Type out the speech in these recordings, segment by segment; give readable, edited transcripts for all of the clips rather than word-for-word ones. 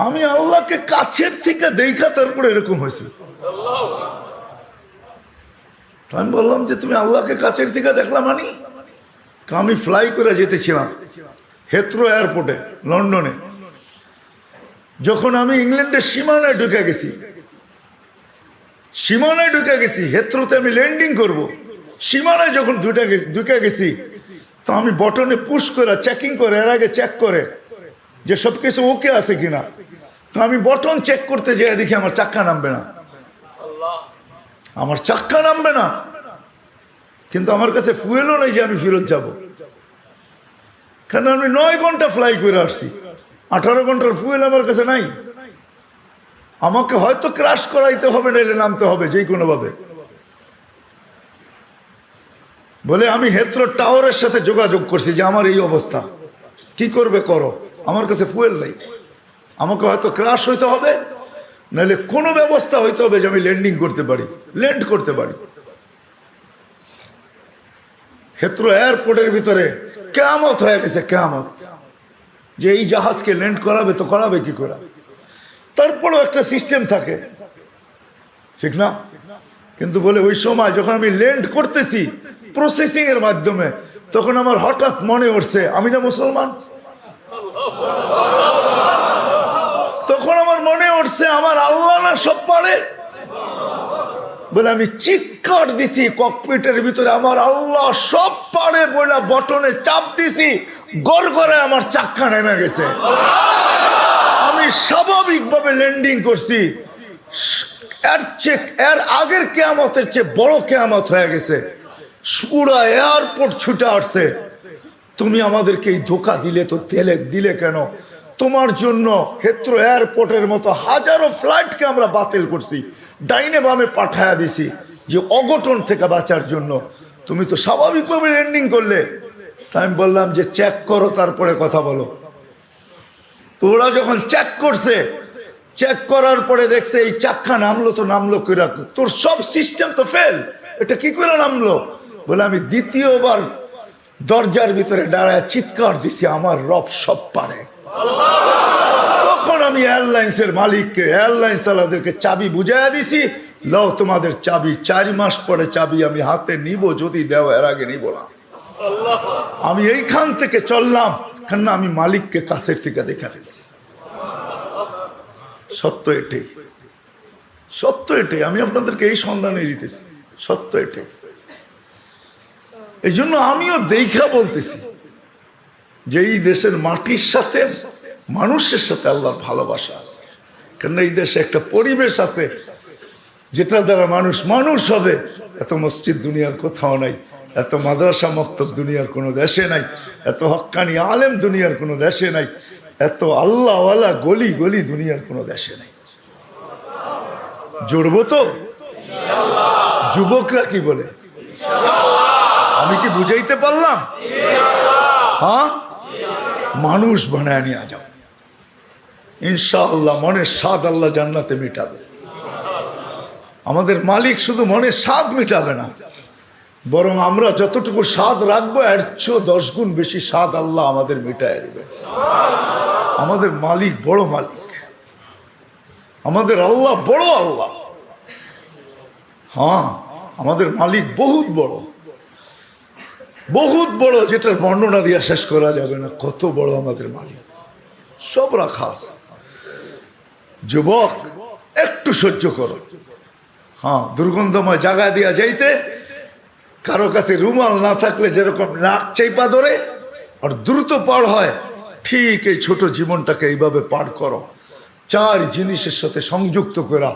আমি আল্লাহকে কাছের থেকে দেখা তারপরে এরকম হয়েছে। আমি বললাম যে তুমি আল্লাহকে কাছের থেকে দেখলাম মানি? আমি ফ্লাই করে যেতেছিলাম হেথ্রো এয়ারপোর্টে লন্ডনে। যখন আমি ইংল্যান্ডের সীমানায় ঢুকে গেছি হেথ্রোতে আমি ল্যান্ডিং করব, সীমানায় যখন ঢুকে গেছি তো আমি বটনে পুশ করে চেকিং করে, এর আগে চেক করে যে সব কিছু ওকে আছে কিনা। তো আমি বটন চেক করতে যেয়ে দেখি আমার চাক্কা নামবে না, কিন্তু আমার কাছে ফুয়েলও নেই যে আমি ফেরত যাব, কারণ আমি 9 ঘন্টা ফ্লাই করে আসছি, 18 ঘন্টার ফুয়েল আমার কাছে নাই। আমাকে হয়তো ক্রাশ করাইতে হবে, নাইলে নামতে হবে যে কোনো ভাবে। বলে আমি হেথ্রো টাওয়ারের সাথে যোগাযোগ করছি যে আমার এই অবস্থা, কি করবে করো, আমার কাছে ফুয়েল নাই, আমাকে হয়তো ক্রাশ হইতে হবে, নাহলে কোনো ব্যবস্থা হইতে হবে যে আমি ল্যান্ড করতে পারি। হেথ্রো এয়ারপোর্টের ভিতরে কিয়ামত হয়ে গেছে, কিয়ামত, যে এই জাহাজকে ল্যান্ড করাবে তো করাবে কি করে। তারপরেও একটা সিস্টেম থাকে, ঠিক না? কিন্তু বলে ওই সময় যখন আমি ল্যান্ড করতেছি প্রসেসিং এর মাধ্যমে, তখন আমার হঠাৎ মনে উঠছে আমি না মুসলমান। তখন আমার মনে উঠছে আমার আল্লাহ না সব পারে। বলে আমি চিৎকার দিছি ককপিটের ভিতরে, আমার আল্লাহ সব পারে বলে বটনে চাপ দিছি, গড়গড়ে আমার চাক্কা নেমে গেছে। আমি স্বাভাবিকভাবে ল্যান্ডিং করছি, এর আগের কিয়ামতের চেয়ে বড় কিয়ামত হয়ে গেছে। পুরা এয়ারপোর্ট ছুটে আসছে, তুমি আমাদেরকে এই ধোকা দিলে তো দিলে কেন? তোমার জন্য হেথ্রো এয়ারপোর্টের মতো হাজারো ফ্লাইটকে আমরা বাতিল করছি, ডাইনে বামে পাঠায়া দিছি যে অঘটন থেকে বাঁচার জন্য। তুমি তো স্বাভাবিকভাবে ল্যান্ডিং করলে। তাই আমি বললাম যে চেক করো, তারপরে কথা বলো। তো ওরা যখন চেক করছে, চেক করার পরে দেখছে এই চাক্কা নামলো তো নামলো কইরা, তোর সব সিস্টেম তো ফেল, এটা কি করে নামলো? বলে আমি দ্বিতীয়বার দরজার ভিতরে দাঁড়ায় চিৎকার দিছি আমার রব সব পারে। তখন আমি এয়ারলাইন্সের মালিককে, এয়ারলাইন্স চালাদেরকে চাবি বুঝাইয়া দিছি, লও তোমাদের চাবি, 4 মাস পরে চাবি আমি হাতে নিব, যদি দেও, এর আগে নিব না। আমি এইখান থেকে চললাম, কেননা আমি মালিককে কাছের থেকে দেখা ফেলছি। সত্য এটাই, আমি আপনাদেরকে এই সন্ধানে দিতেছি, সত্য এটাই। এই জন্য আমিও দেখা বলতেছি যে এই দেশের মাটির সাথে মানুষের সাথে আল্লাহর ভালোবাসা আছে, কেননা এই দেশে একটা পরিবেশ আছে যেটা দ্বারা মানুষ হবে। এত মসজিদ দুনিয়ার কোথাও নাই, এত মাদ্রাসা মক্তব দুনিয়ার কোনো দেশে নাই, এত হক্কানি আলেম দুনিয়ার কোনো দেশে নাই, এত আল্লাহওয়ালা গলি গলি দুনিয়ার কোনো দেশে নাই। জুড়বো তো? যুবকরা কি বলে? আমি কি বুঝাইতে পারলাম? হ্যাঁ, মানুষ বানায় নিয়ে যাও ইনশাআল্লাহ। মনের স্বাদ আল্লাহ জান্নাতে মিটাবে। আমাদের মালিক শুধু মনের স্বাদ মিটাবে না, বরং আমরা যতটুকু স্বাদ রাখবো এর চেয়ে 10 গুণ বেশি স্বাদ আল্লাহ আমাদের মিটায় দিবে। আমাদের মালিক বড় মালিক, আমাদের আল্লাহ বড় আল্লাহ। হ্যাঁ, আমাদের মালিক বহুত বড়, যেটার বর্ণনা দিয়ে শেষ করা যাবে না। কত বড় আমাদের মালিক, সব রাখা আছে। যুবক, একটু সহ্য করো। হ্যাঁ, দুর্গন্ধময় জায়গা দিয়া যাইতে কারো কাছে রুমাল না থাকলে যেরকম নাক চাইপা ধরে আর দ্রুত পার হয়, ঠিক এই ছোট জীবনটাকে এইভাবে পার করো, 4 জিনিসের সাথে সংযুক্ত করা।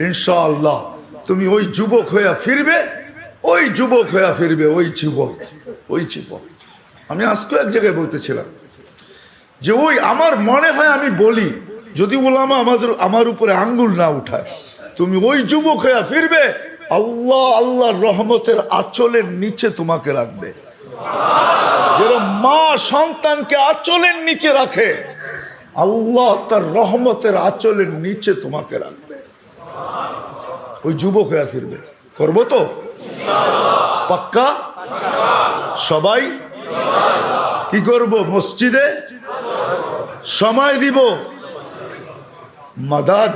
ইনশাআল্লাহ তুমি ওই যুবক হইয়া ফিরবে, ওই যুবক। আমি আজকে এক জায়গায় বলতেছিলাম যে ওই আমার মনে হয়, আমি বলি যদি ওলামা আমার উপরে আঙ্গুল না উঠায়, তুমি ওই যুবক হইয়া ফিরবে, আল্লাহর রহমতের আঁচলের নিচে তোমাকে রাখবে। যেরকম মা সন্তানকে আঁচলের নিচে রাখে, আল্লাহ তার রহমতের আঁচলের নিচে তোমাকে রাখবে। ওই যুবক হয়ে ফিরবে। করবো তো? পাক্কা? সবাই কি করব? মসজিদে সময় দিব,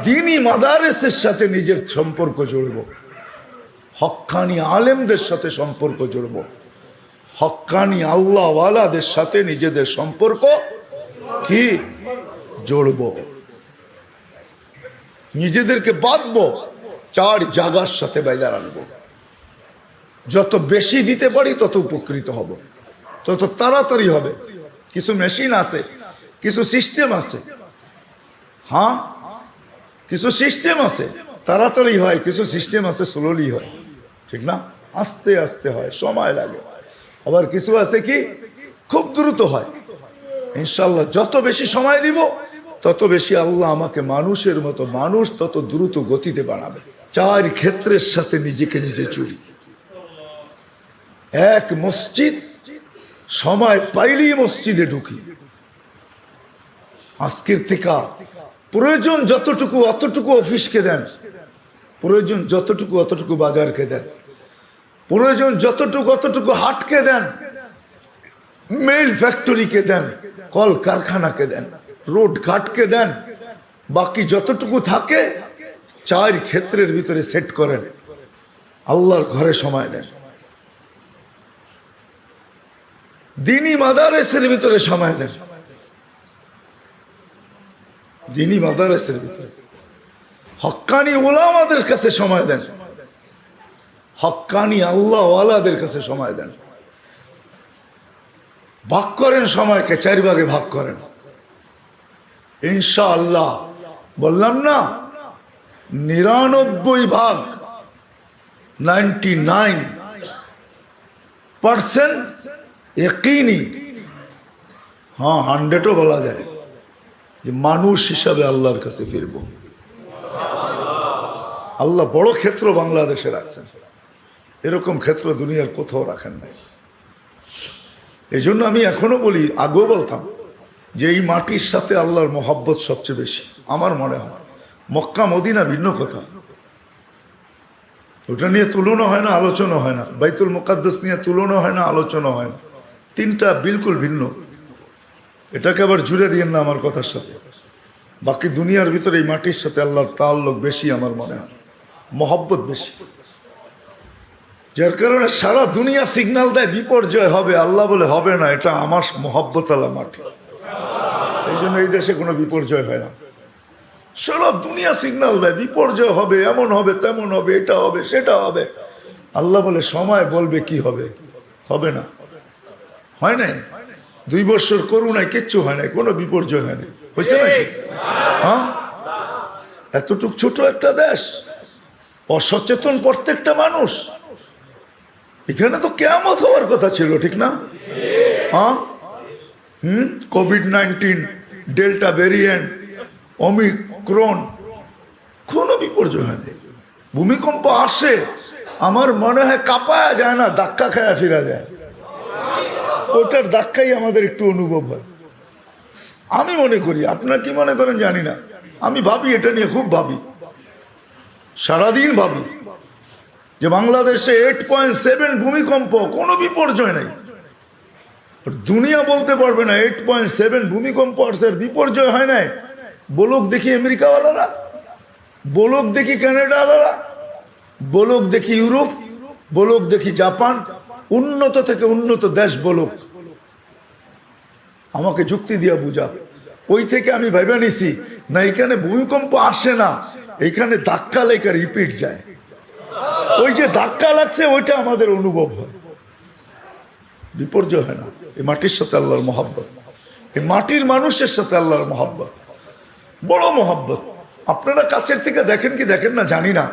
দিনী মাদারেসের সাথে নিজের সম্পর্ক জুড়ব, হক্কানি আলেমদের সাথে সম্পর্ক জুড়ব, হক্কানি আল্লাহওয়ালাদের সাথে নিজেদের সম্পর্ক কি জুড়ব, নিজেদেরকে বাঁধবো, 4 জায়গার সাথে বাইরে রাখবো। যত বেশি দিতে পারি তত উপকৃত হব, তত তাড়াতাড়ি হবে। কিছু মেশিন আছে, কিছু সিস্টেম আছে, হ্যাঁ কিছু সিস্টেম আছে তাড়াতাড়ি হয়, কিছু সিস্টেম আছে স্লোলি হয়, ঠিক না? আস্তে আস্তে হয়, সময় লাগে। আবার কিছু আছে কি খুব দ্রুত হয়। ইনশাল্লাহ যত বেশি সময় দিব তত বেশি আল্লাহ আমাকে মানুষের মতো মানুষ তত দ্রুত গতিতে বানাবে। 4 ক্ষেত্রের সাথে নিজেকে নিজে জুড়ি। 1 মসজিদ, সময় পাইলেই মসজিদে ঢুকি। আজকের থেকে প্রয়োজন যতটুকু অতটুকু অফিসকে দেন, প্রয়োজন যতটুকু অতটুকু বাজারকে দেন, প্রয়োজন যতটুকু অতটুকু হাটকে দেন, মেল ফ্যাক্টরিকে দেন, কল কারখানাকে দেন, রোড ঘাটকে দেন। বাকি যতটুকু থাকে 4 ক্ষেত্রের ভিতরে সেট করেন, আল্লাহর ঘরে সময় দেন, দিনী মাদারেসের ভিতরে সময় দেন, দিনী মাদারেসের ভিতরে হক্কানি ওলামাদের কাছে সময় দেন, হক্কানি আল্লাহওয়ালাদের কাছে সময় দেন। ভাগ করেন সময়কে, 4 ভাগে ভাগ করেন। ইনশাআল্লাহ বললাম না, 99 ভাগ 99% ইয়াকিনি, হ্যাঁ 100ও বলা যায় যে মানুষ হিসাবে আল্লাহর কাছে ফিরব। আল্লাহ বড় ক্ষেত্র বাংলাদেশে রাখছেন, এরকম ক্ষেত্র দুনিয়ার কোথাও রাখেন নাই। এই জন্য আমি এখনো বলি, আগেও বলতাম যে এই মাটির সাথে আল্লাহর মহব্বত সবচেয়ে বেশি আমার মনে হয়। মক্কা মদিনা ভিন্ন কথা, ওটা নিয়ে তুলনা হয় না, আলোচনা হয় না। বাইতুল মুকাদ্দাস নিয়ে তুলনা হয় না, আলোচনা হয় না। 3টা বিলকুল ভিন্ন। এটাকে আবার জুড়ে দিয়েন না আমার কথার সাথে। বাকি দুনিয়ার ভিতরে এই মাটির সাথে আল্লাহর তাআল্লুক বেশি আমার মনে হয়, মহব্বত বেশি। যার কারণে সারা দুনিয়া সিগন্যাল দেয় বিপর্যয় হবে, আল্লাহ বলে হবে না, এটা আমার মহব্বত আল্লাহ মাটি। এই জন্য এই দেশে কোনো বিপর্যয় হয় না। সারা দুনিয়া সিগন্যাল দেয় বিপর্যয় হবে, এমন হবে, তেমন হবে, এটা হবে, সেটা হবে। আল্লাহ বলে সময় বলবে কি হবে, হবে না। হয় নাই 2 বছর করোনায় কিচ্ছু হয় নাই, কোনো বিপর্যয় হয় নাই, হয়েছে নাকি? হ্যাঁ, এতটুক ছোট একটা দেশ, অসচেতন প্রত্যেকটা মানুষ। এখানে তো কিয়ামত হওয়ার কথা ছিল, ঠিক না? হ্যাঁ, কোভিড-19, ডেল্টা ভেরিয়েন্ট, ওমিক্রন, কোনো বিপর্যয় হয়নি। ভূমিকম্প আসে, আমার মনে হয় কাঁপায়া যায় না, ধাক্কা খায়া ফিরা যায়। ওটার ধাক্কাই আমাদের একটু অনুভব হয়, আমি মনে করি। আপনারা কি মনে করেন জানি না, আমি ভাবি, এটা নিয়ে খুব ভাবি, সারাদিন ভাবি যে বাংলাদেশে 8.7 ভূমিকম্প, কোনো বিপর্যয় নাই। দুনিয়া বলতে পারবে না 8.7 ভূমিকম্প আসছে, বিপর্যয় হয় নাই। বলুক দেখি আমেরিকাওয়ালারা, বলুক দেখি কানাডাওয়ালারা, বলুক দেখি ইউরোপ, বলুক দেখি জাপান, উন্নত থেকে উন্নত দেশ বলুক, আমাকে যুক্তি দিয়া বুঝা। ওই থেকে আমি ভাইবা নিছি না, এখানে ভূমিকম্প আসে না, এখানে ধাক্কা লেখা রিপিট যায়। ওই যে ধাক্কা লাগছে ওইটা আমাদের অনুভব হয়, বিপর্যয় হয় না। এই মাটির সাথে আল্লাহর মহব্বত, এই মাটির মানুষের সাথে আল্লাহর মহব্বত, বড় মহব্বত। আপনারা কাছের থেকে দেখেন কি দেখেন না জানি না,